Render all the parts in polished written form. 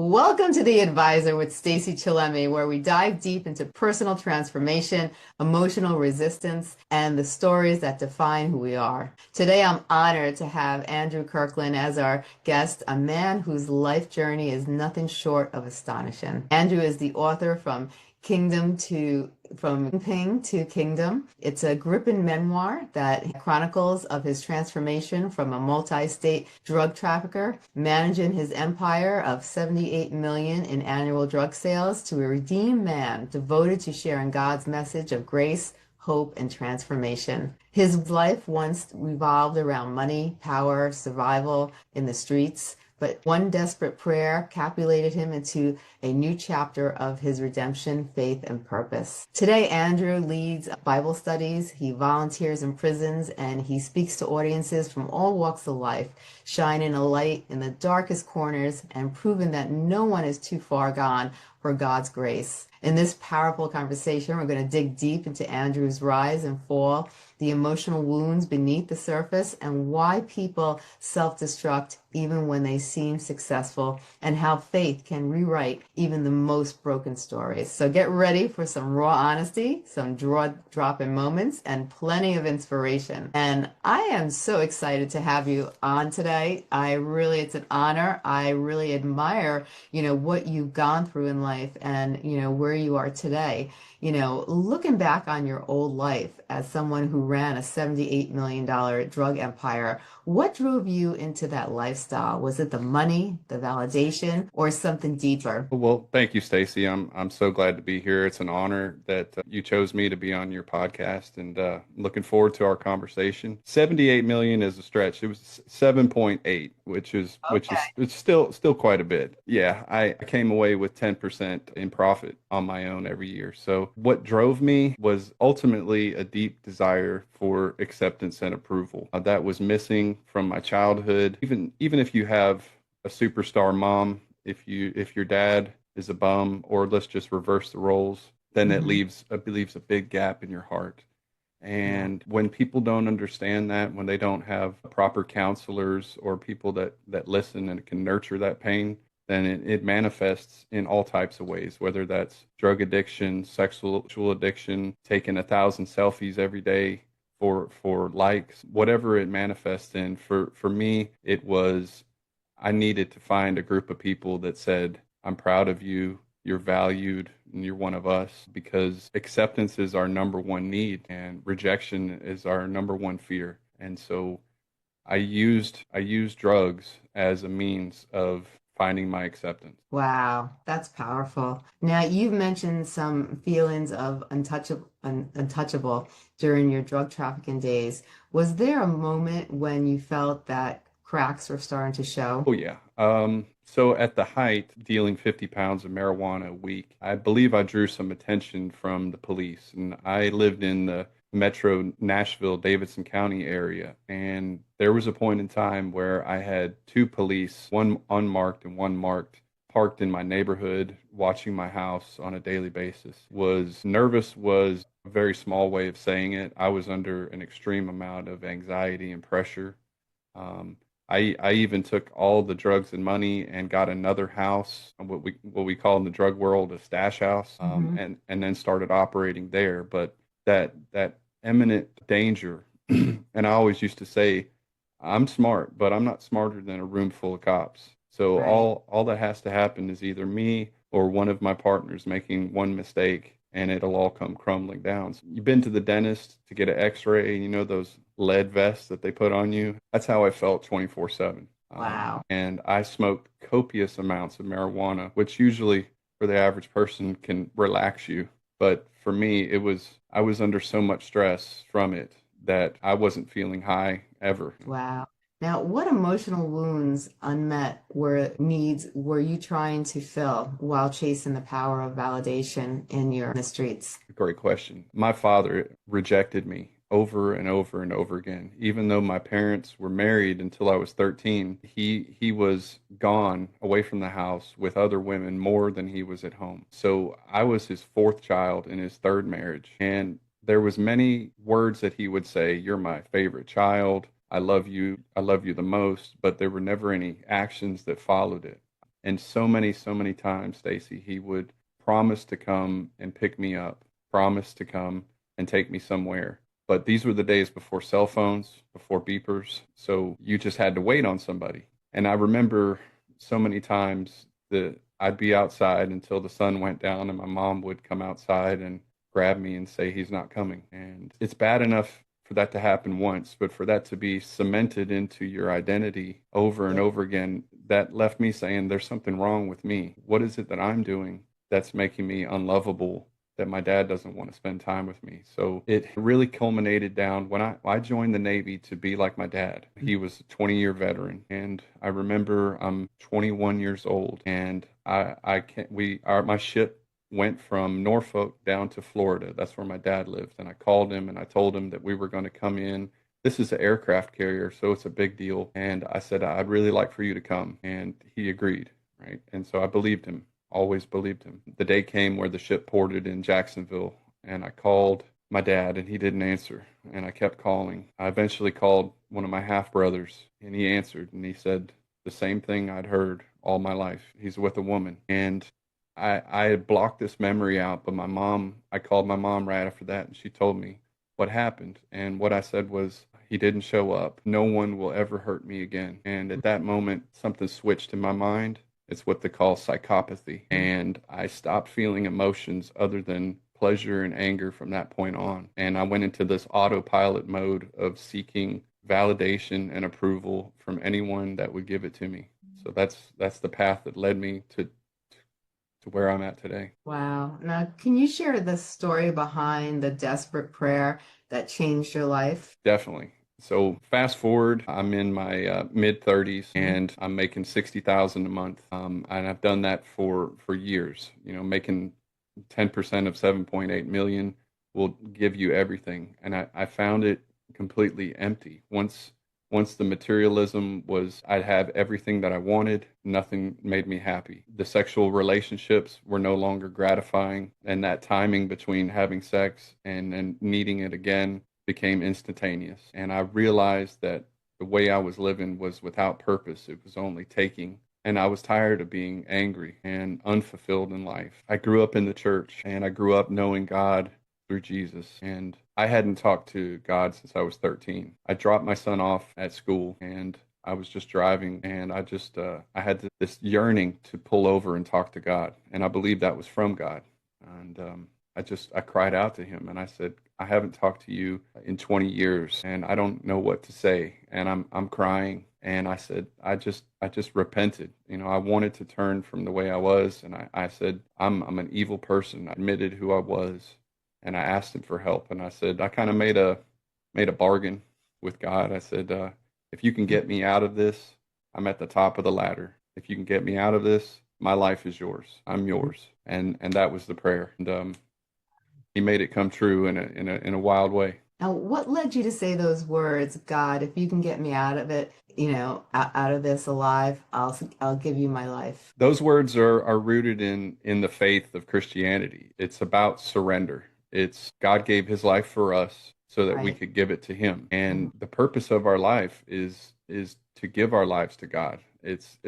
Welcome to The Advisor with Stacey Chillemi, where we dive deep into personal transformation, emotional resistance, and the stories that define who we are. Today, I'm honored to have Andrew Kirkland as our guest, a man whose life journey is nothing short of astonishing. Andrew is the author from Kingpin to Kingdom. It's a gripping memoir that chronicles of his transformation from a multi-state drug trafficker, managing his empire of 78 million in annual drug sales, to a redeemed man devoted to sharing God's message of grace, hope, and transformation. His life once revolved around money, power, survival in the streets, but one desperate prayer captivated him into a new chapter of his redemption, faith, and purpose. Today, Andrew leads Bible studies, he volunteers in prisons, and he speaks to audiences from all walks of life, shining a light in the darkest corners and proving that no one is too far gone for God's grace. In this powerful conversation, we're going to dig deep into Andrew's rise and fall, the emotional wounds beneath the surface, and why people self-destruct even when they seem successful, and how faith can rewrite even the most broken stories. So get ready for some raw honesty, some jaw-dropping moments, and plenty of inspiration. And I am so excited to have you on today. It's an honor. I really admire, what you've gone through in life and, where you are today. Looking back on your old life as someone who ran a $78 million drug empire, what drove you into that lifestyle? Was it the money, the validation, or something deeper? Well, thank you, Stacey. I'm so glad to be here. It's an honor that you chose me to be on your podcast, and looking forward to our conversation. 78 million is a stretch. It was 7.8, which is it's still quite a bit. Yeah, I came away with 10% in profit on my own every year. So what drove me was ultimately a deep desire for acceptance and approval. That was missing from my childhood. Even if you have a superstar mom, if your dad is a bum, or let's just reverse the roles, then it leaves a big gap in your heart. And when people don't understand that, when they don't have proper counselors or people that listen and can nurture that pain, then it manifests in all types of ways, whether that's drug addiction, sexual addiction, taking 1,000 selfies every day for likes, whatever it manifests in. For me, it was, I needed to find a group of people that said, I'm proud of you, you're valued, and you're one of us, because acceptance is our number one need and rejection is our number one fear. And so I used drugs as a means of finding my acceptance. Wow, that's powerful. Now, you've mentioned some feelings of untouchable during your drug trafficking days. Was there a moment when you felt that cracks were starting to show? Oh yeah. So at the height, dealing 50 pounds of marijuana a week, I believe I drew some attention from the police. And I lived in the metro Nashville, Davidson County area. And there was a point in time where I had two police, one unmarked and one marked, parked in my neighborhood, watching my house on a daily basis. Was nervous was a very small way of saying it. I was under an extreme amount of anxiety and pressure. Um, I even took all the drugs and money and got another house, what we call in the drug world a stash house, and then started operating there. But that imminent danger, and I always used to say, I'm smart, but I'm not smarter than a room full of cops. So Right. all that has to happen is either me or one of my partners making one mistake, and it'll all come crumbling down. So you've been to the dentist to get an x-ray, those lead vests that they put on you? That's how I felt 24/7. Wow. And I smoked copious amounts of marijuana, which usually for the average person can relax you. But for me, I was under so much stress from it that I wasn't feeling high ever. Wow. Now, what emotional wounds, unmet were needs were you trying to fill while chasing the power of validation in the streets? Great question. My father rejected me over and over and over again. Even though my parents were married until I was 13, he was gone away from the house with other women more than he was at home. So I was his fourth child in his third marriage, and there was many words that he would say, "You're my favorite child. I love you. I love you the most," but there were never any actions that followed it. And so many times, Stacy, he would promise to come and pick me up, promise to come and take me somewhere. But these were the days before cell phones, before beepers. So you just had to wait on somebody. And I remember so many times that I'd be outside until the sun went down and my mom would come outside and grab me and say, he's not coming. And it's bad enough for that to happen once, but for that to be cemented into your identity over and Yeah. over again, that left me saying, there's something wrong with me. What is it that I'm doing that's making me unlovable, that my dad doesn't want to spend time with me? So it really culminated down when I joined the Navy to be like my dad. He was a 20-year veteran, and I remember I'm 21 years old, and I can't, my ship went from Norfolk down to Florida. That's where my dad lived. And I called him and I told him that we were going to come in. This is an aircraft carrier, so it's a big deal. And I said, I'd really like for you to come. And he agreed, right? And so I believed him, always believed him. The day came where the ship ported in Jacksonville, and I called my dad and he didn't answer. And I kept calling. I eventually called one of my half brothers and he answered and he said the same thing I'd heard all my life. He's with a woman. And I had blocked this memory out, but I called my mom right after that, and she told me what happened. And what I said was, he didn't show up. No one will ever hurt me again. And at that moment, something switched in my mind. It's what they call psychopathy. And I stopped feeling emotions other than pleasure and anger from that point on. And I went into this autopilot mode of seeking validation and approval from anyone that would give it to me. So that's the path that led me to where I'm at today. Wow. Now, can you share the story behind the desperate prayer that changed your life? Definitely. So fast forward, I'm in my mid 30s Mhm. and I'm making 60,000 a month. And I've done that for years. You know, making 10% of 7.8 million will give you everything. And I found it completely empty. Once the materialism was, I'd have everything that I wanted, nothing made me happy. The sexual relationships were no longer gratifying, and that timing between having sex and needing it again became instantaneous. And I realized that the way I was living was without purpose. It was only taking. And I was tired of being angry and unfulfilled in life. I grew up in the church and I grew up knowing God through Jesus. And I hadn't talked to God since I was 13. I dropped my son off at school and I was just driving and I had this yearning to pull over and talk to God. And I believe that was from God. And I cried out to him and I said, I haven't talked to you in 20 years and I don't know what to say. And I'm crying. And I said, I just repented. You know, I wanted to turn from the way I was. And I said, I'm an evil person. I admitted who I was and I asked him for help. And I said, I kind of made a bargain with God. I said, if you can get me out of this, I'm at the top of the ladder. If you can get me out of this, my life is yours. I'm yours. And that was the prayer. And he made it come true in a wild way. Now, what led you to say those words, God, if you can get me out of it, out of this alive, I'll give you my life. Those words are rooted in the faith of Christianity. It's about surrender. It's God gave his life for us so that we Right. could give it to him. Mhm. And the purpose of our life is to give our lives to God. It's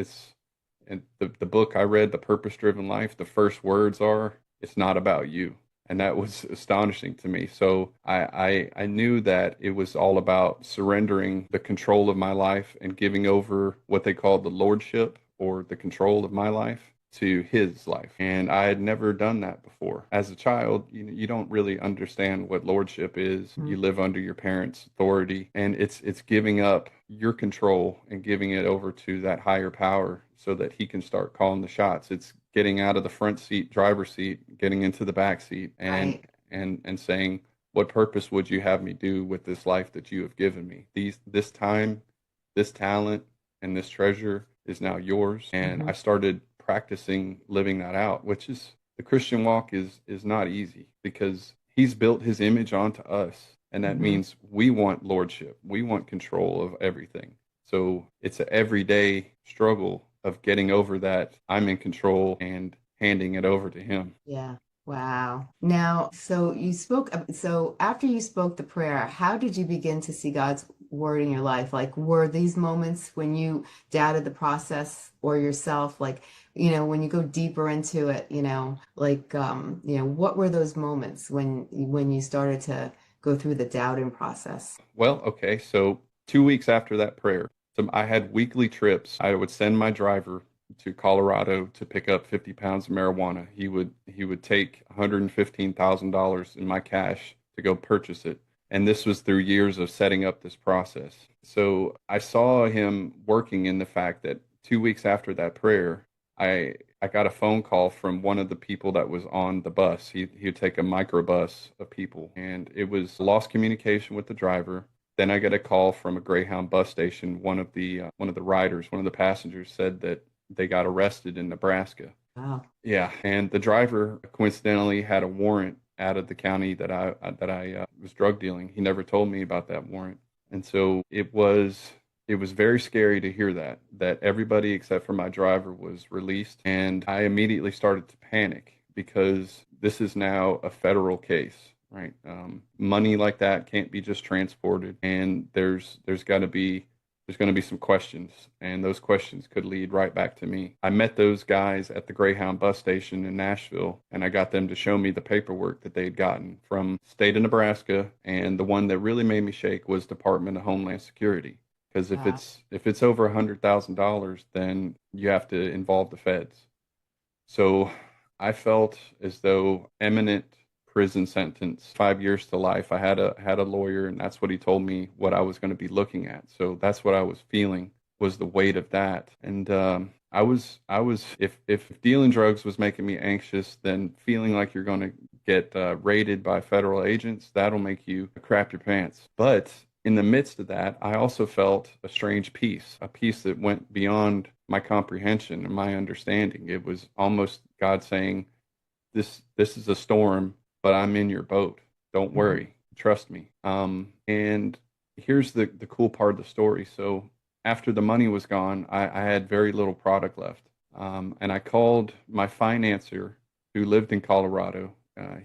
and the book I read, The Purpose Driven Life, the first words are, it's not about you. And that was astonishing to me. So I knew that it was all about surrendering the control of my life and giving over what they called the lordship or the control of my life to his life. And I had never done that before. As a child, you don't really understand what lordship is. Mhm. You live under your parents' authority, and it's giving up your control and giving it over to that higher power so that he can start calling the shots. It's getting out of the front seat, driver's seat, getting into the back seat Right. and saying, what purpose would you have me do with this life that you have given me? This time, this talent, and this treasure is now yours. And Mhm. I started practicing living that out, which is the Christian walk is not easy because he's built his image onto us. And that Mhm. means we want lordship. We want control of everything. So it's an everyday struggle of getting over that I'm in control and handing it over to him. Yeah. Wow. Now, so after you spoke the prayer, how did you begin to see God's word in your life? Like, were these moments when you doubted the process or yourself, like, when you go deeper into it, like, what were those moments when you started to go through the doubting process? Well, okay, so 2 weeks after that prayer, so I had weekly trips. I would send my driver to Colorado to pick up 50 pounds of marijuana. He would take $115,000 in my cash to go purchase it. And this was through years of setting up this process. So I saw him working in the fact that 2 weeks after that prayer, I got a phone call from one of the people that was on the bus. He would take a microbus of people, and it was lost communication with the driver. Then I got a call from a Greyhound bus station. One of the riders, one of the passengers, said that they got arrested in Nebraska. Wow. Yeah, and the driver coincidentally had a warrant out of the county that I was drug dealing. He never told me about that warrant, and so it was very scary to hear that everybody except for my driver was released, and I immediately started to panic because this is now a federal case, right? Money like that can't be just transported, and there's going to be some questions, and those questions could lead right back to me. I met those guys at the Greyhound bus station in Nashville, and I got them to show me the paperwork that they had gotten from state of Nebraska, and the one that really made me shake was Department of Homeland Security. Because if Wow. it's over $100,000, then you have to involve the feds. So I felt as though imminent prison sentence, 5 years to life. I had a lawyer, and that's what he told me what I was going to be looking at. So that's what I was feeling was the weight of that. And I was if dealing drugs was making me anxious, then feeling like you're going to get raided by federal agents, that'll make you crap your pants. But in the midst of that, I also felt a strange peace, a peace that went beyond my comprehension and my understanding. It was almost God saying, this is a storm, but I'm in your boat. Don't Mhm. worry. Trust me. And here's the cool part of the story. So after the money was gone, I had very little product left. And I called my financier who lived in Colorado.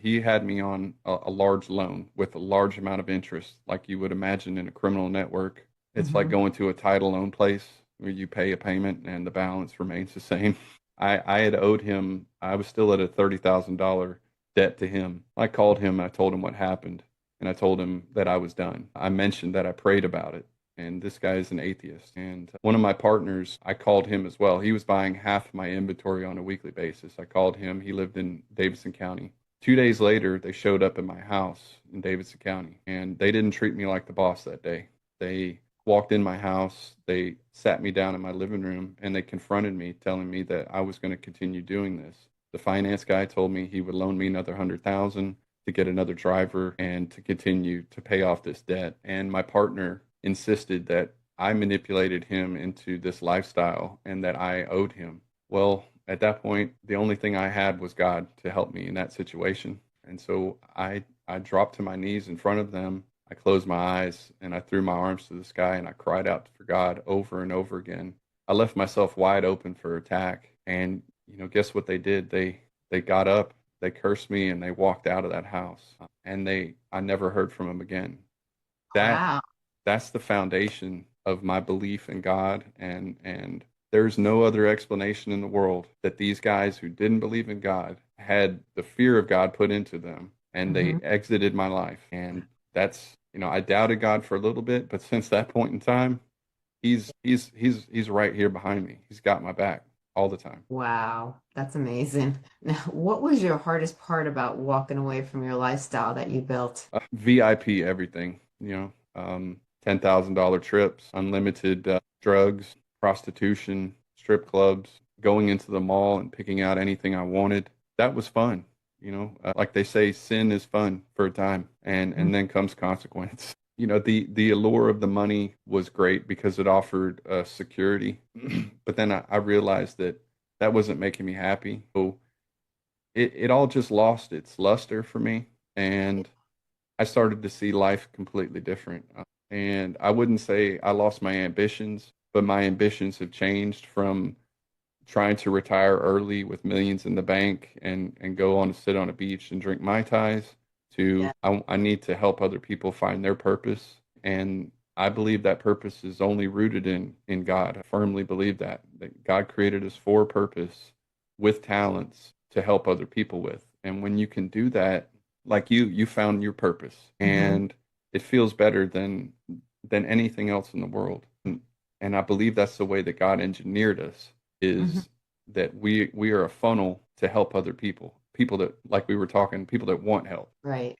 He had me on a large loan with a large amount of interest, like you would imagine in a criminal network. It's like Mhm. going to a title loan place where you pay a payment and the balance remains the same. I had owed him, I was still at a $30,000 debt to him. I called him, I told him what happened, and I told him that I was done. I mentioned that I prayed about it, and this guy is an atheist. And one of my partners, I called him as well. He was buying half my inventory on a weekly basis. I called him. He lived in Davidson County. 2 days later, they showed up at my house in Davidson County, and they didn't treat me like the boss that day. They walked in my house, they sat me down in my living room, and they confronted me, telling me that I was going to continue doing this. The finance guy told me he would loan me another 100,000 to get another driver and to continue to pay off this debt. And my partner insisted that I manipulated him into this lifestyle and that I owed him. Well, at that point, the only thing I had was God to help me in that situation. And so I dropped to my knees in front of them. I closed my eyes and I threw my arms to the sky and I cried out for God over and over again. I left myself wide open for attack. And guess what they did? They got up, they cursed me, and they walked out of that house. And I never heard from them again. That Wow. that's the foundation of my belief in God, and there's no other explanation in the world that these guys who didn't believe in God had the fear of God put into them, and they Mhm. exited my life. And that's, I doubted God for a little bit, but since that point in time, he's right here behind me. He's got my back all the time. Wow, that's amazing. Now, what was your hardest part about walking away from your lifestyle that you built? VIP everything, $10,000 trips, unlimited drugs, prostitution, strip clubs, going into the mall and picking out anything I wanted. That was fun. Like they say, sin is fun for a time, and then comes consequence. The allure of the money was great because it offered security, but then I realized that that wasn't making me happy. So it all just lost its luster for me, and I started to see life completely different. And I wouldn't say I lost my ambitions, but my ambitions have changed from trying to retire early with millions in the bank and go on to sit on a beach and drink Mai Tais to Yeah. I need to help other people find their purpose. And I believe that purpose is only rooted in God. I firmly believe that God created us for a purpose with talents to help other people with. And when you can do that, like you found your purpose, Hmm. and it feels better than anything else in the world. And I believe that's the way that God engineered us, Hmm. is that we are a funnel to help other people, people that, like we were talking, people that want help. Right.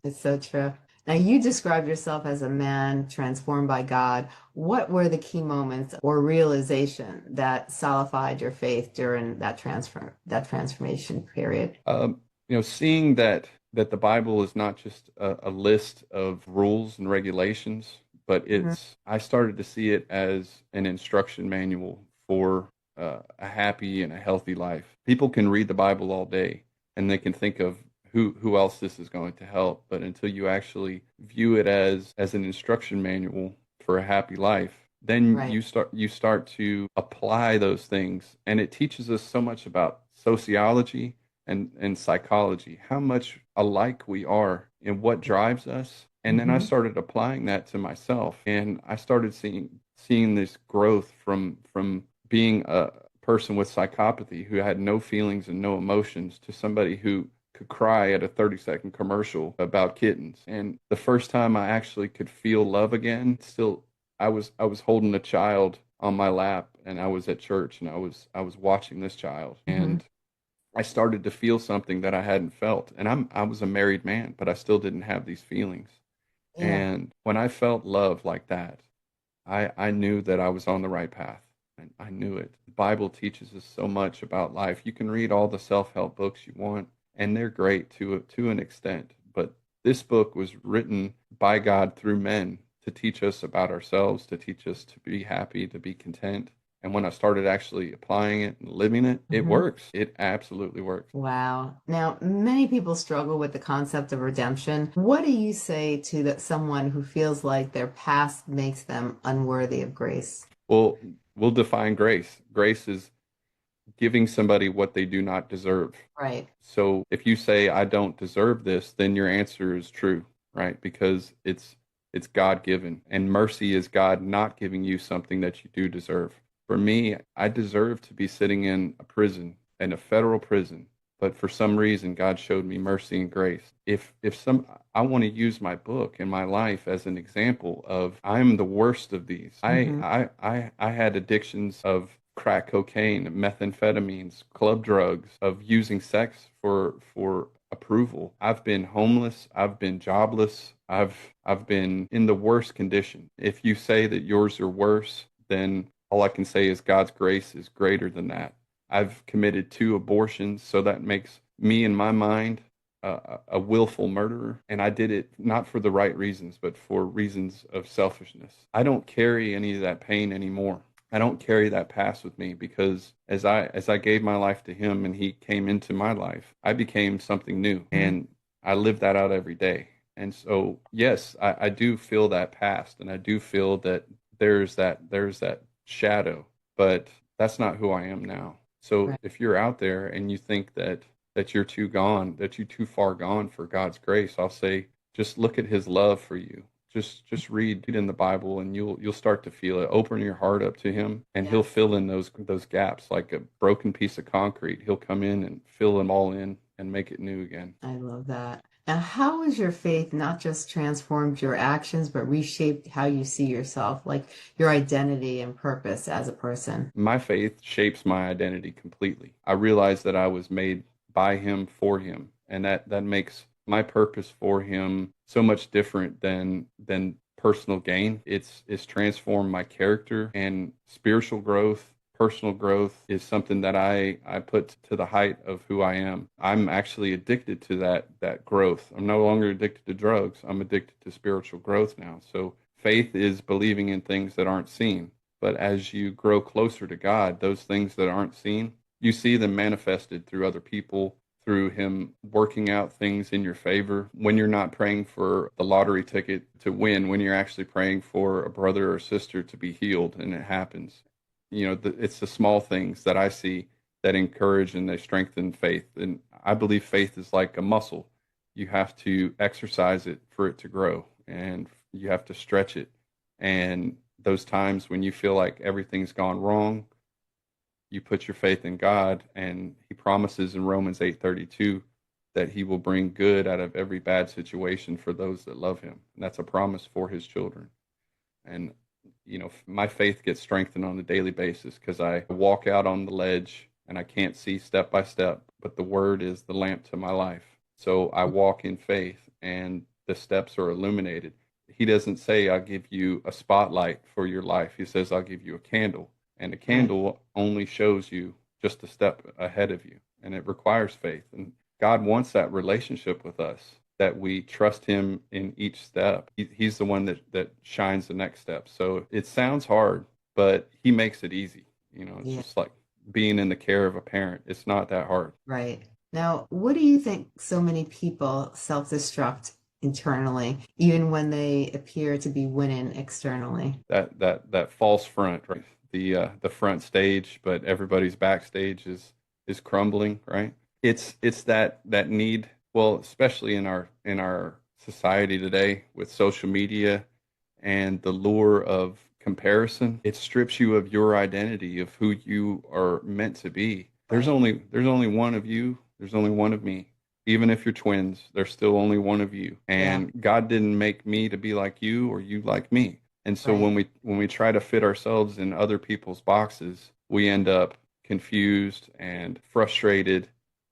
It's so true. Now, you described yourself as a man transformed by God. What were the key moments or realization that solidified your faith during that transformation period? Seeing that the Bible is not just a list of rules and regulations, but Hmm. I started to see it as an instruction manual for a happy and a healthy life. People can read the Bible all day and they can think of who else this is going to help, but until you actually view it as an instruction manual for a happy life, then Right. you start to apply those things, and it teaches us so much about sociology and psychology, how much alike we are in what drives us. And then I Hmm. started applying that to myself, and I started seeing this growth from being a person with psychopathy who had no feelings and no emotions to somebody who could cry at a 30-second commercial about kittens. And the first time I actually could feel love again, still I was holding a child on my lap, and I was at church, and I was watching this child, Hmm. and I started to feel something that I hadn't felt. And I was a married man, but I still didn't have these feelings. Yeah. And when I felt love like that, I knew that I was on the right path. And I knew it. The Bible teaches us so much about life. You can read all the self-help books you want, and they're great to an extent. But this book was written by God through men to teach us about ourselves, to teach us to be happy, to be content. And when I started actually applying it and living it, it Hmm. works. It absolutely works. Wow. Now, many people struggle with the concept of redemption. What do you say to someone who feels like their past makes them unworthy of grace? Well, we'll define grace. Grace is giving somebody what they do not deserve. Right. So if you say I don't deserve this, then your answer is true, right? Because it's God given, and mercy is God not giving you something that you do deserve. For me, I deserve to be sitting in a prison, in a federal prison, but for some reason God showed me mercy and grace. If some I want to use my book and my life as an example of I'm the worst of these. Hmm. I had addictions of crack cocaine, methamphetamines, club drugs, of using sex for approval. I've been homeless, I've been jobless, I've been in the worst condition. If you say that yours are worse, then all I can say is God's grace is greater than that. I've committed 2 abortions, so that makes me, in my mind, a willful murderer. And I did it not for the right reasons, but for reasons of selfishness. I don't carry any of that pain anymore. I don't carry that past with me, because as I gave my life to him and he came into my life, I became something new, and I live that out every day. And so, yes, I do feel that past, and I do feel that there's that shadow, but that's not who I am now. So Right. if you're out there and you think that you're too far gone for God's grace, I'll say just look at his love for you. Just read in the Bible, and you'll start to feel it. Open your heart up to him, and he'll Yes. fill in those gaps like a broken piece of concrete. He'll come in and fill them all in and make it new again. I love that. Now, how has your faith not just transformed your actions, but reshaped how you see yourself, like your identity and purpose as a person? My faith shapes my identity completely. I realize that I was made by him for him, and that makes my purpose for him so much different than personal gain. It's transformed my character, and spiritual growth, personal growth is something that I put to the height of who I am. I'm actually addicted to that growth. I'm no longer addicted to drugs. I'm addicted to spiritual growth now. So faith is believing in things that aren't seen. But as you grow closer to God, those things that aren't seen, you see them manifested through other people, through him working out things in your favor. When you're not praying for the lottery ticket to win, when you're actually praying for a brother or sister to be healed, and it happens. It's the small things that I see that encourage and they strengthen faith. And I believe faith is like a muscle. You have to exercise it for it to grow, and you have to stretch it. And those times when you feel like everything's gone wrong, you put your faith in God, and he promises in Romans 8:32 that he will bring good out of every bad situation for those that love him. And that's a promise for his children. And, my faith gets strengthened on a daily basis because I walk out on the ledge and I can't see step by step, but the word is the lamp to my life. So I walk in faith and the steps are illuminated. He doesn't say, I'll give you a spotlight for your life. He says, I'll give you a candle. And a Right. candle only shows you just a step ahead of you. And it requires faith. And God wants that relationship with us, that we trust him in each step. He's the one that shines the next step. So it sounds hard, but he makes it easy. It's Yeah. just like being in the care of a parent. It's not that hard. Right. Now, what do you think so many people self-destruct internally, even when they appear to be winning externally? That false front, right? The front stage, but everybody's backstage is crumbling, right? It's that need, well, especially in our society today with social media and the lure of comparison. It strips you of your identity, of who you are meant to be. Right. There's only one of you, there's only one of me. Even if you're twins, there's still only one of you. Yeah. And God didn't make me to be like you or you like me. And so Right. when we try to fit ourselves in other people's boxes, we end up confused and frustrated,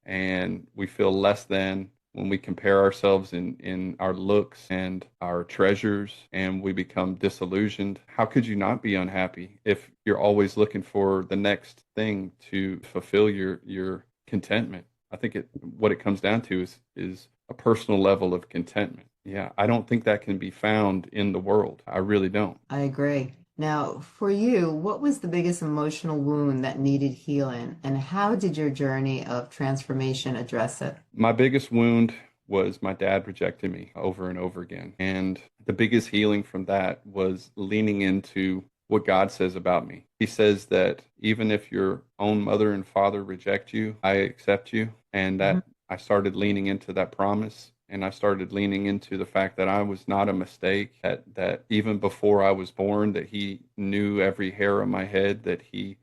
and we feel less than when we compare ourselves in our looks and our treasures, and we become disillusioned. How could you not be unhappy if you're always looking for the next thing to fulfill your contentment? I think what it comes down to is a personal level of contentment. Yeah, I don't think that can be found in the world. I really don't. I agree. Now, for you, what was the biggest emotional wound that needed healing, and how did your journey of transformation address it? My biggest wound was my dad rejecting me over and over again. And the biggest healing from that was leaning into what God says about me. He says that even if your own mother and father reject you, I accept you. And Mhm. that I started leaning into that promise. And I started leaning into the fact that I was not a mistake, that even before I was born, that he knew every hair on my head, that he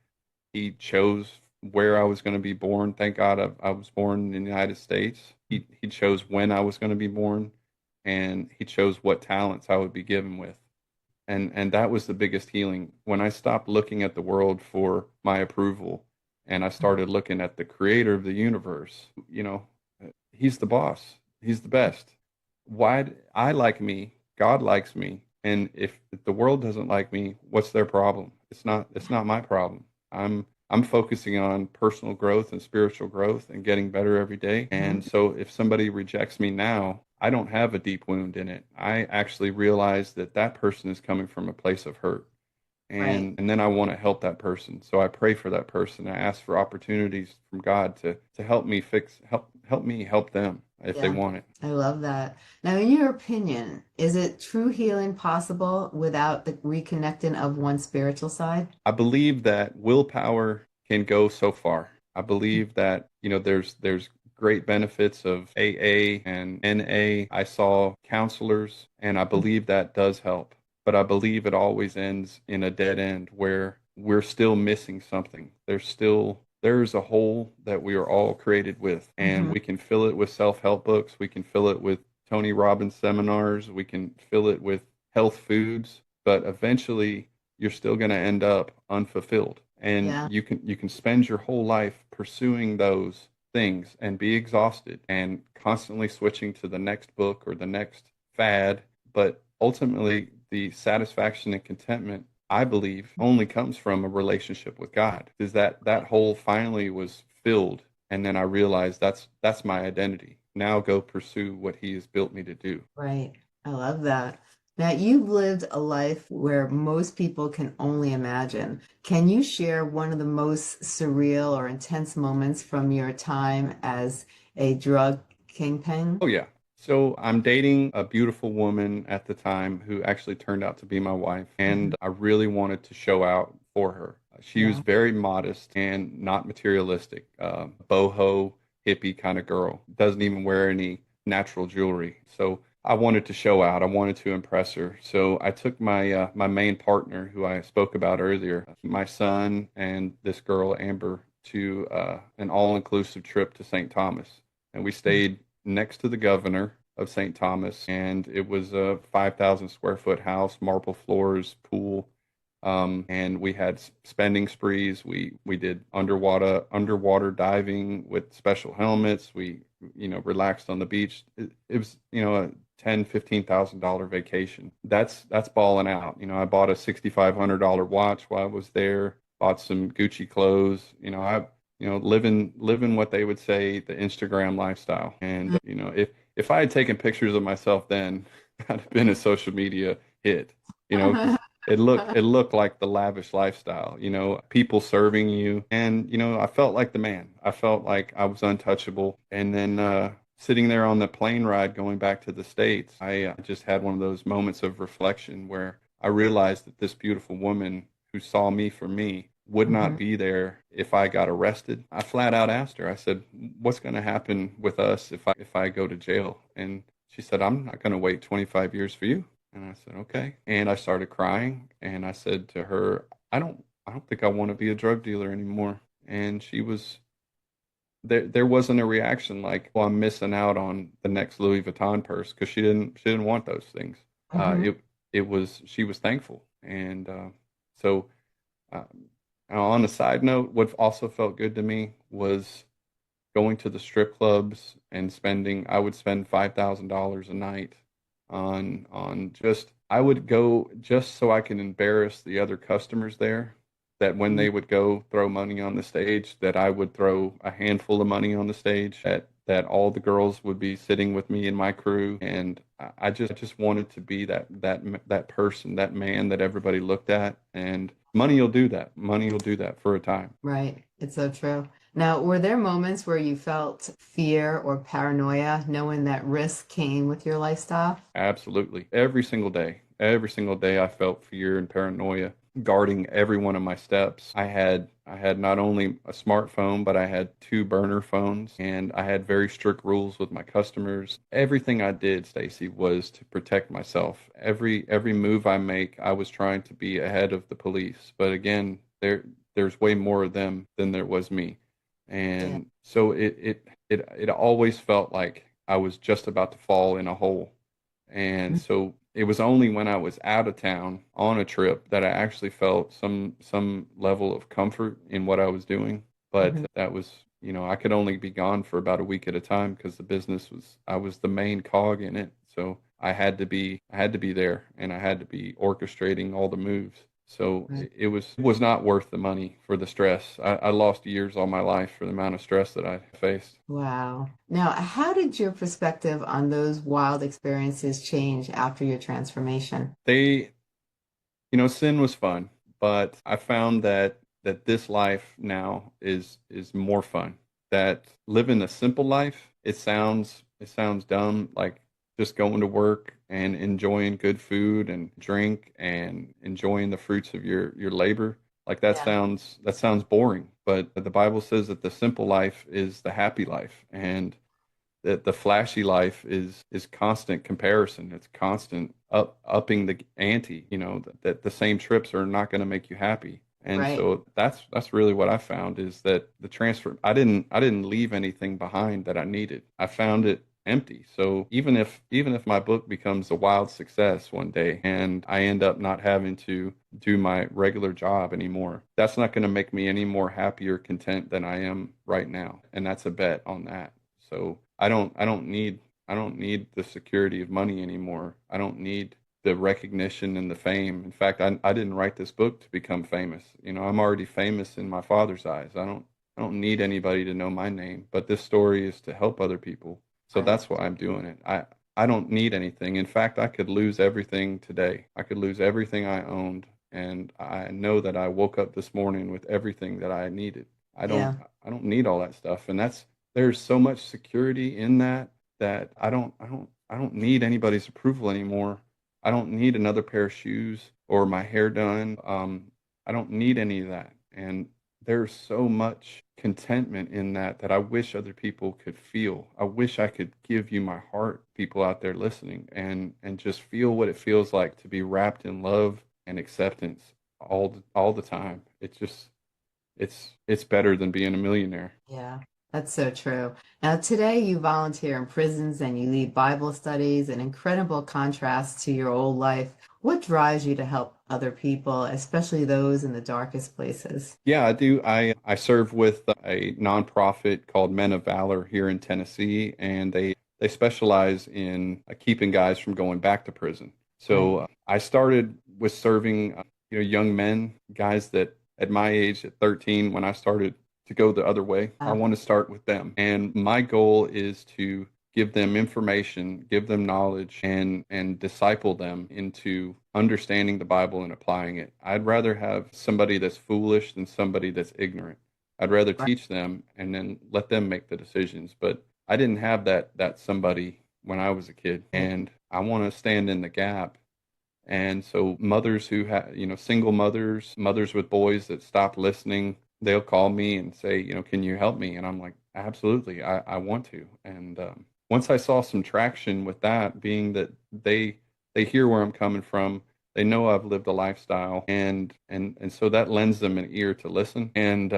chose where I was going to be born. Thank God I was born in the United States. He chose when I was going to be born, and he chose what talents I would be given with. And that was the biggest healing when I stopped looking at the world for my approval, and I started looking at the creator of the universe. He's the boss. He's the best. I like me? God likes me. And if the world doesn't like me, what's their problem? It's not my problem. I'm focusing on personal growth and spiritual growth and getting better every day. Mhm. And so if somebody rejects me now, I don't have a deep wound in it. I actually realize that that person is coming from a place of hurt. Right. And then I want to help that person. So I pray for that person. I ask for opportunities from God to help me help them if they Yeah. want it. I love that. Now, in your opinion, is it true healing possible without the reconnecting of one's spiritual side? I believe that willpower can go so far. I believe that, there's great benefits of AA and NA. I saw counselors, and I believe that does help. But I believe it always ends in a dead end where we're still missing something. There's a hole that we are all created with, and Mhm. we can fill it with self-help books. We can fill it with Tony Robbins seminars. We can fill it with health foods, but eventually you're still going to end up unfulfilled. And Yeah. you can spend your whole life pursuing those things and be exhausted and constantly switching to the next book or the next fad. But ultimately, the satisfaction and contentment, I believe, only comes from a relationship with God. Is that hole finally was filled, and then I realized that's my identity. Now go pursue what He has built me to do. Right. I love that. Now, you've lived a life where most people can only imagine. Can you share one of the most surreal or intense moments from your time as a drug kingpin? Oh yeah. So I'm dating a beautiful woman at the time who actually turned out to be my wife, Mhm. and I really wanted to show out for her. She was Yeah. very modest and not materialistic, boho hippie kind of girl. Doesn't even wear any natural jewelry. So I wanted to show out. I wanted to impress her. So I took my main partner, who I spoke about earlier, my son and this girl Amber, to an all-inclusive trip to St. Thomas, and we stayed next to the governor of St. Thomas, and it was a 5,000 square foot house, marble floors, pool. And we had spending sprees. We did underwater diving with special helmets. We, relaxed on the beach. It was, a $10,000-15,000 vacation. That's balling out. I bought a $6,500 watch while I was there. Bought some Gucci clothes. Living what they would say the Instagram lifestyle. And if I had taken pictures of myself then, I'd have been a social media hit. 'Cause it looked like the lavish lifestyle, people serving you. And, I felt like the man. I felt like I was untouchable. And then sitting there on the plane ride going back to the States, I just had one of those moments of reflection where I realized that this beautiful woman who saw me for me would not Mhm. be there if I got arrested. I flat out asked her, I said, what's going to happen with us if I go to jail? And she said, I'm not going to wait 25 years for you. And I said, okay. And I started crying and I said to her, I don't think I want to be a drug dealer anymore. And she was there wasn't a reaction like, well, I'm missing out on the next Louis Vuitton purse, because she didn't want those things. Mhm. She was thankful. And so uh, on a side note, what also felt good to me was going to the strip clubs and I would spend $5,000 a night on just, I would go just so I can embarrass the other customers there, that when they would go throw money on the stage, that I would throw a handful of money on the stage, that all the girls would be sitting with me and my crew. And I just wanted to be that person, that man that everybody looked at. And money will do that. Money will do that for a time. Right. It's so true. Now, were there moments where you felt fear or paranoia knowing that risk came with your lifestyle? Absolutely. Every single day I felt fear and paranoia guarding every one of my steps. I had not only a smartphone, but I had two burner phones, and I had very strict rules with my customers. Everything I did, Stacy, was to protect myself. Every move I make, I was trying to be ahead of the police. But again, there's way more of them than there was me. Yeah. And so it always felt like I was just about to fall in a hole. And so it was only when I was out of town on a trip that I actually felt some level of comfort in what I was doing. But Mhm. that was, I could only be gone for about a week at a time, because the business I was the main cog in it. So I had to be there, and I had to be orchestrating all the moves. So Right. it was not worth the money for the stress. I lost years all my life for the amount of stress that I faced. Wow. Now, how did your perspective on those wild experiences change after your transformation? They sin was fun, but I found that this life now is more fun. That living a simple life, it sounds dumb, like just going to work and enjoying good food and drink and enjoying the fruits of your labor. Like Yeah. that sounds boring, but the Bible says that the simple life is the happy life, and that the flashy life is constant comparison. It's constant upping the ante. That the same trips are not going to make you happy. And Right. so that's really what I found, is that the transfer, I didn't leave anything behind that I needed. I found it empty. So even if my book becomes a wild success one day and I end up not having to do my regular job anymore, that's not going to make me any more happy or content than I am right now. And that's a bet on that. So I don't need the security of money anymore. I don't need the recognition and the fame. In fact, I didn't write this book to become famous. I'm already famous in my father's eyes. I don't need anybody to know my name, but this story is to help other people. So Right. that's why I'm doing it. I don't need anything. In fact, I could lose everything today. I could lose everything I owned, and I know that I woke up this morning with everything that I needed. I don't Yeah. I don't need all that stuff. And there's so much security in that I don't need anybody's approval anymore. I don't need another pair of shoes or my hair done. I don't need any of that. And there's so much contentment in that that I wish other people could feel. I wish I could give you my heart, people out there listening, and just feel what it feels like to be wrapped in love and acceptance all the time. It's better than being a millionaire. Yeah, that's so true. Now, today you volunteer in prisons and you lead Bible studies, an incredible contrast to your old life. What drives you to help other people, especially those in the darkest places? Yeah, I do. I serve with a nonprofit called Men of Valor here in Tennessee, and they specialize in keeping guys from going back to prison. So Right. I started with serving young men, guys that at my age at 13 when I started to go the other way. I Uh, want to start with them, and my goal is to give them information, give them knowledge, and disciple them into understanding the Bible and applying it. I'd rather have somebody that's foolish than somebody that's ignorant. I'd rather right. teach them and then let them make the decisions. But I didn't have that somebody when I was a kid, Right. and I want to stand in the gap. And so mothers who have, single mothers, mothers with boys that stop listening, they'll call me and say, can you help me? And I'm like, absolutely, I want to. And once I saw some traction with that, being that they hear where I'm coming from, they know I've lived a lifestyle, and so that lends them an ear to listen. And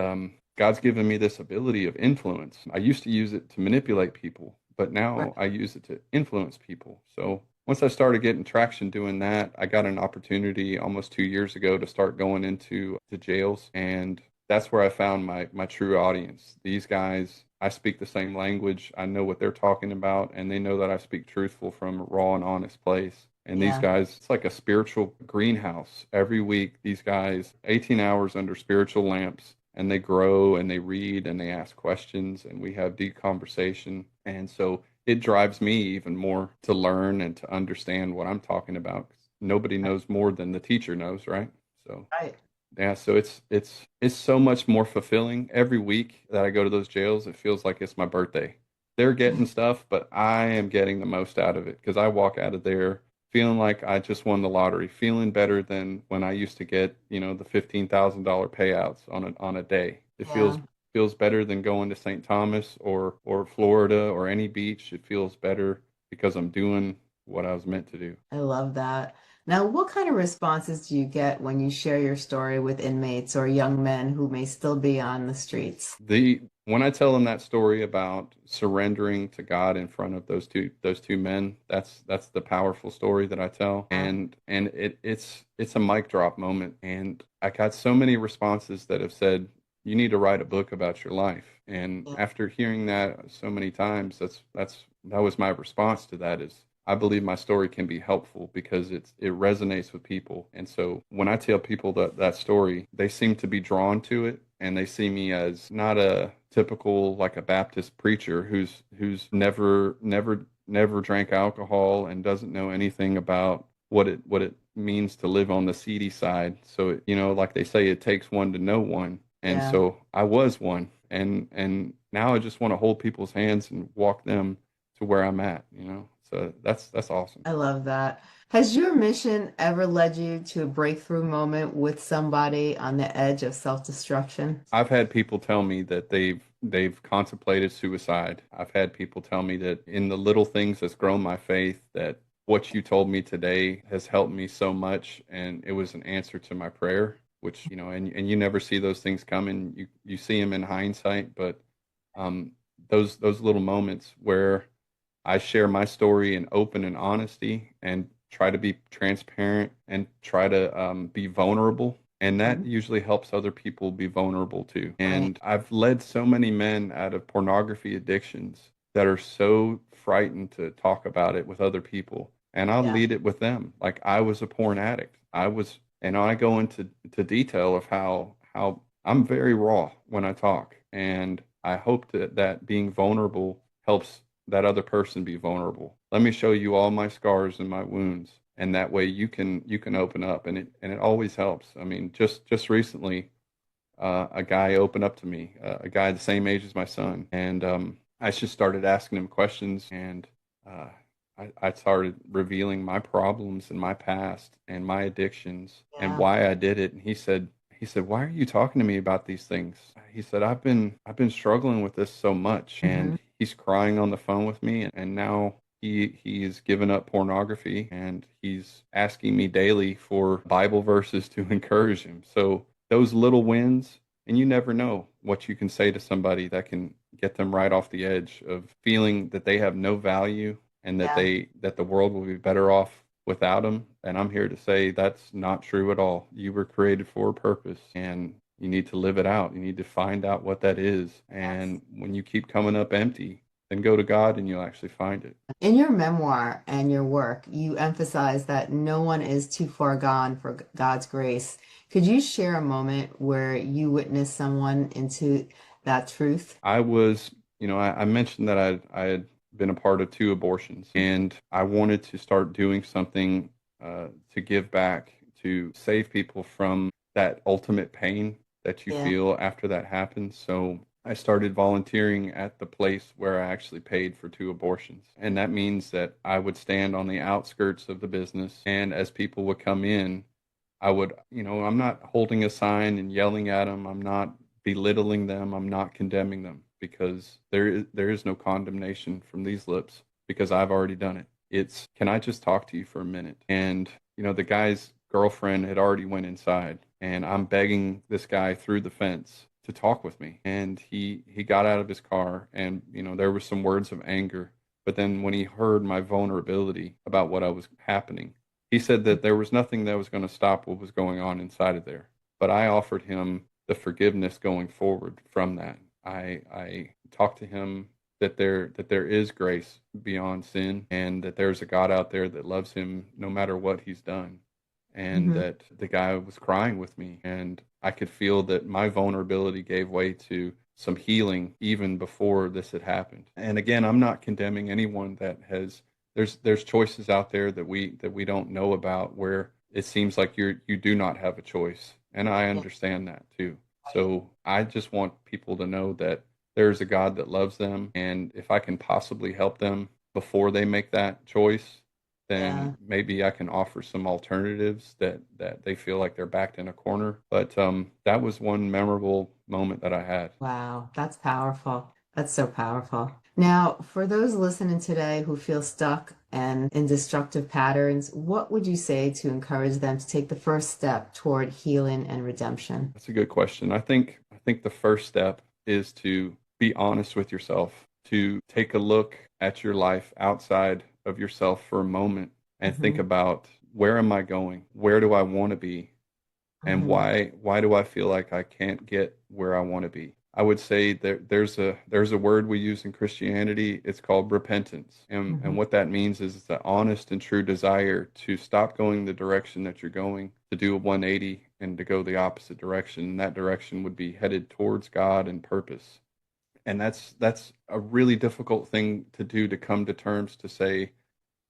God's given me this ability of influence. I used to use it to manipulate people, but Right. now I use it to influence people. So once I started getting traction doing that, I got an opportunity almost 2 years ago to start going into the jails. And that's where I found my true audience. These guys, I speak the same language. I know what they're talking about, and they know that I speak truthful from a raw and honest place. And these Yeah. guys, it's like a spiritual greenhouse. Every week, these guys, 18 hours under spiritual lamps, and they grow and they read and they ask questions, and we have deep conversation. And so it drives me even more to learn and to understand what I'm talking about. Nobody Right. knows more than the teacher knows, right? So Right. yeah, so it's so much more fulfilling. Every week that I go to those jails, it feels like it's my birthday. They're getting stuff, but I am getting the most out of it because I walk out of there feeling like I just won the lottery, feeling better than when I used to get, the $15,000 payouts on a day. It Yeah. feels better than going to St. Thomas or Florida or any beach. It feels better because I'm doing what I was meant to do. I love that. Now, what kind of responses do you get when you share your story with inmates or young men who may still be on the streets? The When I tell them that story about surrendering to God in front of those two men, that's the powerful story that I tell. Yeah. And it's a mic drop moment. And I got so many responses that have said, you need to write a book about your life. And Yeah. after hearing that so many times, that was my response to that is I believe my story can be helpful because it resonates with people. And so when I tell people that story, they seem to be drawn to it and they see me as not a typical like a Baptist preacher who's never drank alcohol and doesn't know anything about what it means to live on the seedy side. So like they say, it takes one to know one. And Yeah. so I was one, and now I just want to hold people's hands and walk them to where I'm at. So that's awesome. I love that. Has your mission ever led you to a breakthrough moment with somebody on the edge of self-destruction? I've had people tell me that they've contemplated suicide. I've had people tell me that in the little things that's grown my faith, that what you told me today has helped me so much, and it was an answer to my prayer, which, and you never see those things coming. You see them in hindsight, but um, those little moments where I share my story in open and honesty and try to be transparent and try to be vulnerable. And that Mhm. usually helps other people be vulnerable too. Right. And I've led so many men out of pornography addictions that are so frightened to talk about it with other people. And I'll Yeah. lead it with them. Like I was a porn addict. And I go into to detail of how I'm very raw when I talk. And I hope that being vulnerable helps that other person be vulnerable. Let me show you all my scars and my wounds, and that way you can open up, and it always helps. I mean, just recently, a guy opened up to me, a guy the same age as my son, and I just started asking him questions, and uh, I started revealing my problems and my past and my addictions and Yeah. why I did it. And he said, "Why are you talking to me about these things?" He said, "I've been struggling with this so much." Hmm. And he's crying on the phone with me, and now he's given up pornography, and he's asking me daily for Bible verses to encourage him. So those little wins, and you never know what you can say to somebody that can get them right off the edge of feeling that they have no value, and that Yeah. the world will be better off without them. And I'm here to say that's not true at all. You were created for a purpose, and you need to live it out. You need to find out what that is. Yes. And when you keep coming up empty, then go to God and you'll actually find it. In your memoir and your work, you emphasize that no one is too far gone for God's grace. Could you share a moment where you witnessed someone into that truth? I was, I mentioned that I had been a part of two abortions, and I wanted to start doing something to give back, to save people from that ultimate pain that you Yeah. feel after that happens. So I started volunteering at the place where I actually paid for two abortions. And that means that I would stand on the outskirts of the business, and as people would come in, I would, I'm not holding a sign and yelling at them. I'm not belittling them. I'm not condemning them, because there is no condemnation from these lips, because I've already done it. It's, can I just talk to you for a minute? And, the guy's girlfriend had already went inside, and I'm begging this guy through the fence to talk with me. And he got out of his car, and, there were some words of anger. But then when he heard my vulnerability about what I was happening, he said that there was nothing that was going to stop what was going on inside of there. But I offered him the forgiveness going forward from that. I talked to him that there is grace beyond sin, and that there's a God out there that loves him no matter what he's done. And Hmm. that the guy was crying with me, and I could feel that my vulnerability gave way to some healing even before this had happened. And again, I'm not condemning anyone that has, there's choices out there that we don't know about, where it seems like you do not have a choice. And I Yeah. understand that too. Right. So I just want people to know that there's a God that loves them, and if I can possibly help them before they make that choice, then Yeah. maybe I can offer some alternatives that they feel like they're backed in a corner. But that was one memorable moment that I had. Wow, that's powerful. That's so powerful. Now, for those listening today who feel stuck and in destructive patterns, what would you say to encourage them to take the first step toward healing and redemption? That's a good question. I think the first step is to be honest with yourself, to take a look at your life outside of yourself for a moment, and think Hmm. about, where am I going? Where do I want to be? And Hmm. why do I feel like I can't get where I want to be? I would say there's a word we use in Christianity. It's called repentance. And Hmm. what that means is it's an honest and true desire to stop going the direction that you're going, to do a 180 and to go the opposite direction. And that direction would be headed towards God and purpose. And that's a really difficult thing to do, to come to terms to say,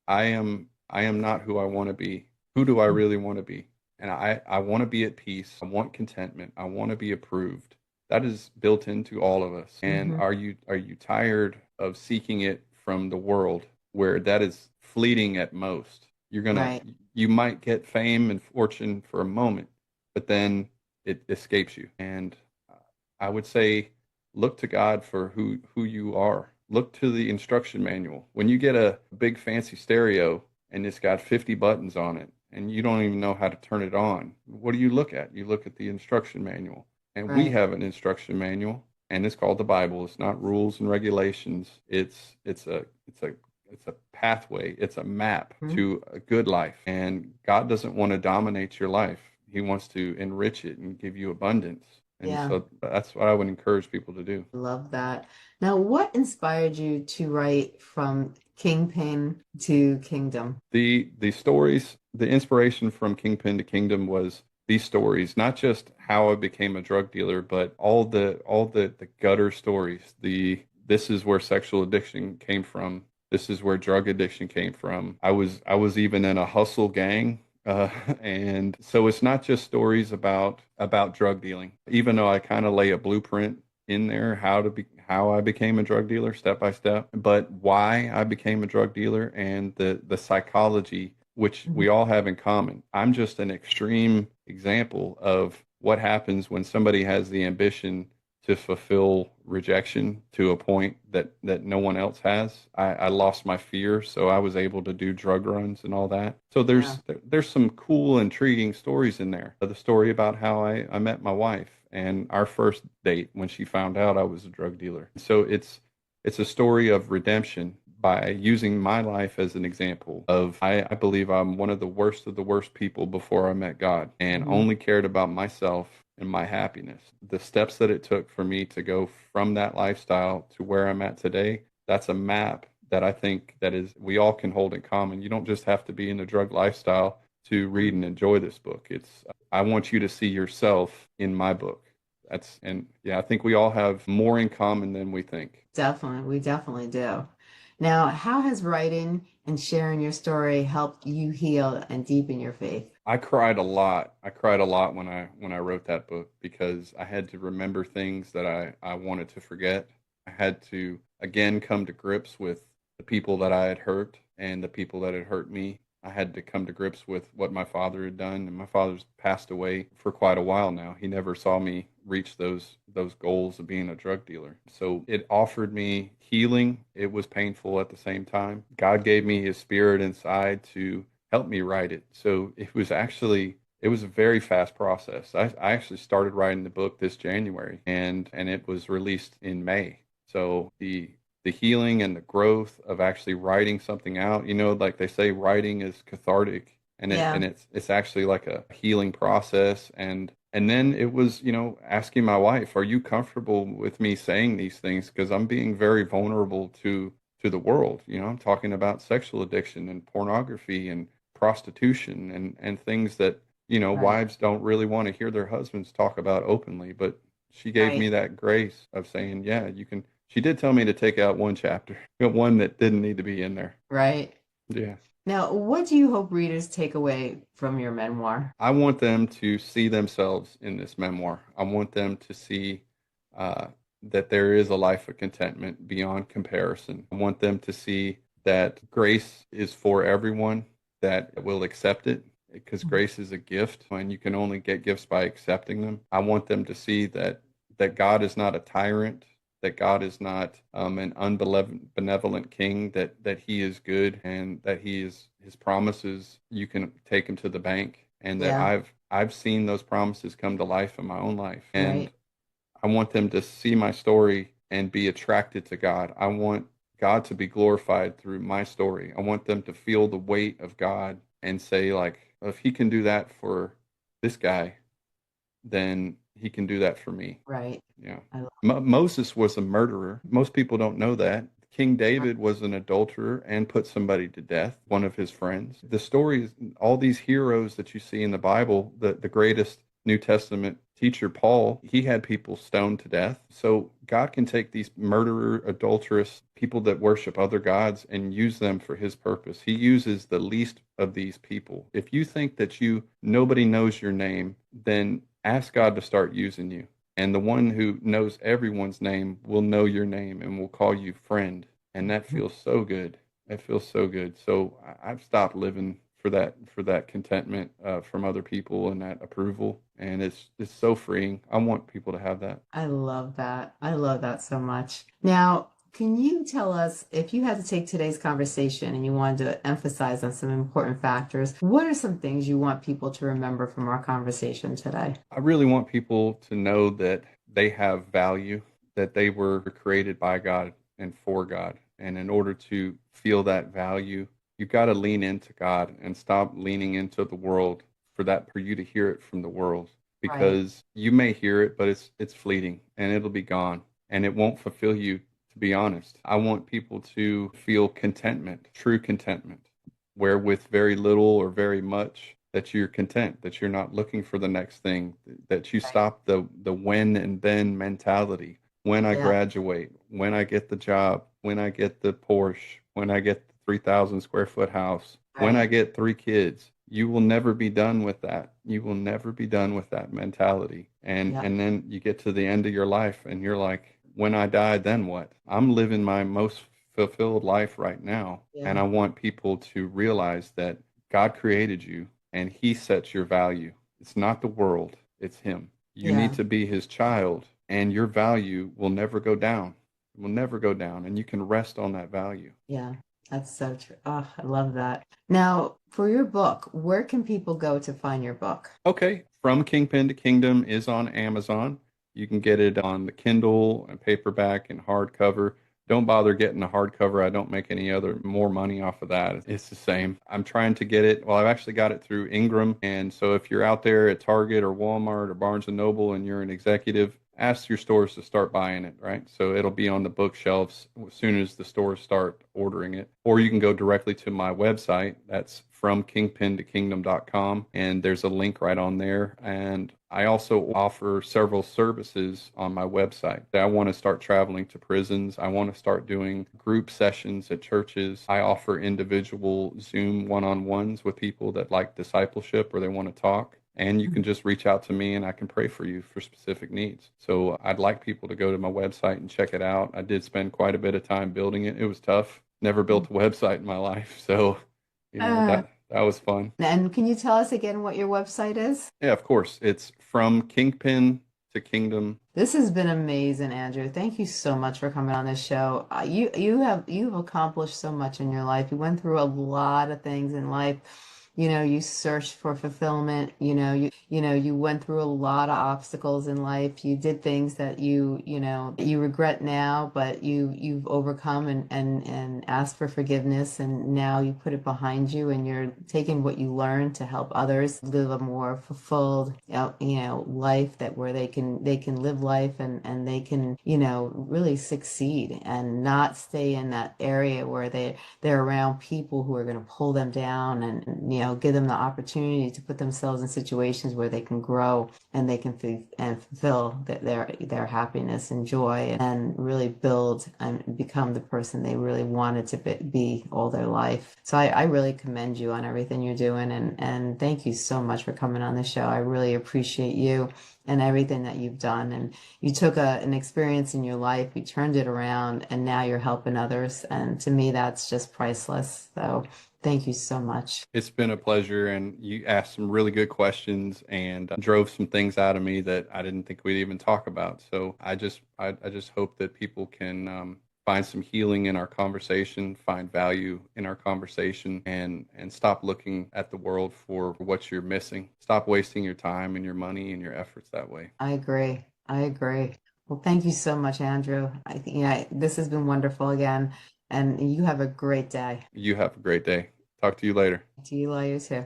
I am not who I want to be. Who do I really want to be? And I want to be at peace. I want contentment. I want to be approved. That is built into all of us. And Hmm. are you tired of seeking it from the world, where that is fleeting at most? Right. You might get fame and fortune for a moment, but then it escapes you. And I would say, look to God for who you are. Look to the instruction manual. When you get a big fancy stereo and it's got 50 buttons on it, and you don't even know how to turn it on, what do you look at? You look at the instruction manual. And we Right. have an instruction manual, and it's called the Bible. It's not rules and regulations. It's a pathway. It's a map Mhm. to a good life. And God doesn't want to dominate your life. He wants to enrich it and give you abundance. And Yeah. so that's what I would encourage people to do. Love that. Now, what inspired you to write from Kingpin to Kingdom? The stories, the inspiration from Kingpin to Kingdom was these stories, not just how I became a drug dealer, but all the gutter stories. This is where sexual addiction came from. This is where drug addiction came from. I was even in a hustle gang. And so it's not just stories about drug dealing, even though I kind of lay a blueprint in there, how I became a drug dealer step by step, but why I became a drug dealer, and the psychology which Mhm. we all have in common. I'm just an extreme example of what happens when somebody has the ambition to fulfill rejection to a point that no one else has. I lost my fear, so I was able to do drug runs and all that. So Yeah. there's some cool, intriguing stories in there. The story about how I met my wife and our first date when she found out I was a drug dealer. So it's a story of redemption by using my life as an example of I believe I'm one of the worst people before I met God and Mhm. only cared about myself and my happiness. The steps that it took for me to go from that lifestyle to where I'm at today, that's a map that I think that is we all can hold in common. You don't just have to be in the drug lifestyle to read and enjoy this book. It's I want you to see yourself in my book. That's and yeah, I think we all have more in common than we think. Definitely, we definitely do. Now, how has writing and sharing your story helped you heal and deepen your faith? I cried a lot. I cried a lot when I wrote that book because I had to remember things that I wanted to forget. I had to again come to grips with the people that I had hurt and the people that had hurt me. I had to come to grips with what my father had done, and my father's passed away for quite a while now. He never saw me reach those goals of being a drug dealer. So it offered me healing. It was painful at the same time. God gave me his spirit inside to help me write it. So it was a very fast process. I actually started writing the book this January and it was released in May. So the healing and the growth of actually writing something out, like they say writing is cathartic Yeah, it's actually like a healing process and then it was, asking my wife, are you comfortable with me saying these things? Because I'm being very vulnerable to the world. I'm talking about sexual addiction and pornography and prostitution and things that, right, wives don't really want to hear their husbands talk about openly. But she gave me right, that grace of saying, yeah, you can. She did tell me to take out one chapter, but one that didn't need to be in there. right. Yeah. Now, what do you hope readers take away from your memoir? I want them to see themselves in this memoir. I want them to see uh, that there is a life of contentment beyond comparison. I want them to see that grace is for everyone that will accept it because grace is a gift and you can only get gifts by accepting them. I want them to see that God is not a tyrant, that God is not an unbenevolent king, that he is good and that he is his promises, you can take them to the bank and that Yeah, I've seen those promises come to life in my own life. And right. I want them to see my story and be attracted to God. I want God to be glorified through my story. I want them to feel the weight of God and say, like, if he can do that for this guy, then he can do that for me. Right. Yeah. I love Moses was a murderer. Most people don't know that. King it. David was an adulterer and put somebody to death, one of his friends. The stories, all these heroes that you see in the Bible, the greatest New Testament teacher, Paul, he had people stoned to death. So God can take these murderer, adulterous people that worship other gods and use them for his purpose. He uses the least of these people. If you think that nobody knows your name, then ask God to start using you. And the one who knows everyone's name will know your name and will call you friend. And that feels so good. It feels so good. So I've stopped living for that contentment from other people and that approval. And it's so freeing. I want people to have that. I love that. I love that so much. Now, can you tell us if you had to take today's conversation and you wanted to emphasize on some important factors, what are some things you want people to remember from our conversation today? I really want people to know that they have value, that they were created by God and for God. And in order to feel that value, you've got to lean into God and stop leaning into the world for you to hear it from the world Right. because you may hear it, but it's fleeting and it'll be gone and it won't fulfill you, to be honest. I want people to feel contentment, true contentment, where with very little or very much that you're content, that you're not looking for the next thing, that you Right. stop the when and then mentality. When I Yeah. graduate, when I get the job, when I get the Porsche, when I get the 3,000 square foot house, when I Right. get 3 kids, you will never be done with that. You will never be done with that mentality. Yeah. And then you get to the end of your life and you're like, when I die, then what? I'm living my most fulfilled life right now. And Yeah. I want people to realize that God created you and he sets your value. It's not the world. It's him. You need Yeah. to be his child, and your value will never go down. It will never go down, and you can rest on that value. Yeah. That's so true. Oh, I love that. Now, for your book, where can people go to find your book? Okay, From Kingpin to Kingdom is on Amazon. You can get it on the Kindle and paperback and hardcover. Don't bother getting the hardcover. I don't make any other more money off of that. It's the same. I'm trying to get it. Well, I've actually got it through Ingram. And so if you're out there at Target or Walmart or Barnes and Noble and you're an executive, ask your stores to start buying it, right? So it'll be on the bookshelves as soon as the stores start ordering it. Or you can go directly to my website. That's from kingpintokingdom.com. And there's a link right on there. And I also offer several services on my website. I want to start traveling to prisons. I want to start doing group sessions at churches. I offer individual Zoom one-on-ones with people that like discipleship or they want to talk. And you can just reach out to me and I can pray for you for specific needs. So I'd like people to go to my website and check it out. I did spend quite a bit of time building it. It was tough. Never built a website in my life. So, Uh, that was fun. and can you tell us again what your website is? Yeah, of course. It's From Kingpin to Kingdom. This has been amazing, Andrew. Thank you so much for coming on this show. You've accomplished so much in your life. You went through a lot of things in life. You searched for fulfillment. You went through a lot of obstacles in life. You did things that you regret now, but you've overcome and asked for forgiveness, and now you put it behind you, and you're taking what you learned to help others live a more fulfilled, life that where they can live life and they can, really succeed and not stay in that area where they're around people who are going to pull them down and give them the opportunity to put themselves in situations where they can grow and they can fulfill their happiness and joy and really build and become the person they really wanted to be all their life. So I really commend you on everything you're doing, and thank you so much for coming on the show. I really appreciate you and everything that you've done. And you took an experience in your life, you turned it around, and now you're helping others. And to me, that's just priceless. So thank you so much. It's been a pleasure, and you asked some really good questions and drove some things out of me that I didn't think we'd even talk about. So I just hope that people can find some healing in our conversation, find value in our conversation, and stop looking at the world for what you're missing. Stop wasting your time and your money and your efforts that way. I agree. I agree. Well, thank you so much, Andrew. I think, this has been wonderful again, and you have a great day. You have a great day. Talk to you later. To you later too.